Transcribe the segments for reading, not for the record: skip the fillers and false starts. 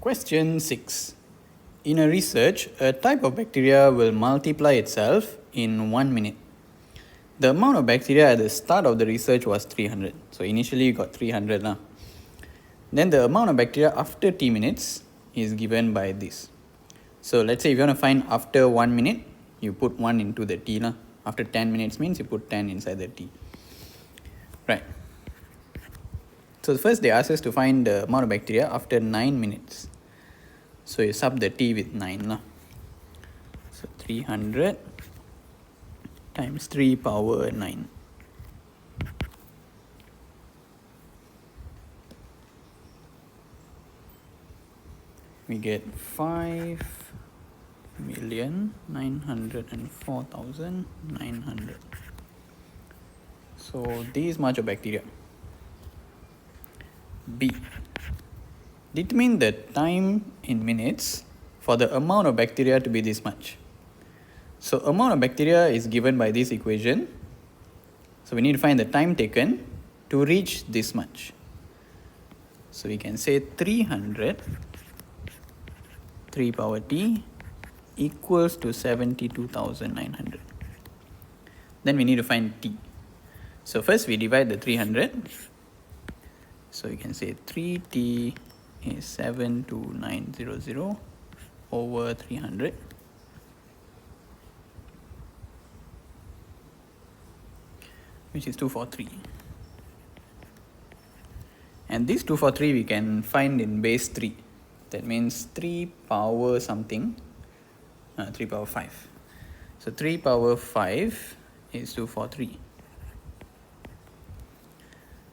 Question 6. In a research, a type of bacteria will multiply itself in 1 minute. The amount of bacteria at the start of the research was 300. So initially you got 300 lah. Then the amount of bacteria after t minutes is given by this. So let's say if you want to find after 1 minute, you put 1 into the t lah. After 10 minutes means you put 10 inside the t. Right. So first they ask us to find the amount of bacteria after 9 minutes. So you sub the t with 9 lah. So 300 times 3 power 9. We get 5,904,900. So this much of bacteria. B. Determine the time in minutes for the amount of bacteria to be this much. So amount of bacteria is given by this equation. So we need to find the time taken to reach this much. So we can say 300 3 power t equals to 72,900. Then we need to find t. So first we divide the 300. So you can say 3t is 72900 over 300. Which is 243. And this 243 we can find in base 3. That means 3 power something. 3 power 5. So 3 power 5 is 243.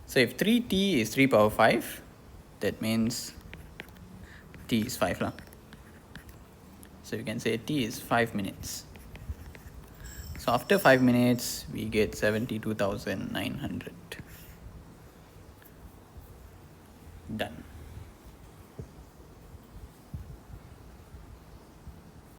So if 3t is 3 power 5, that means t is 5 lah. So you can say t is 5 minutes. So after 5 minutes, we get 72,900.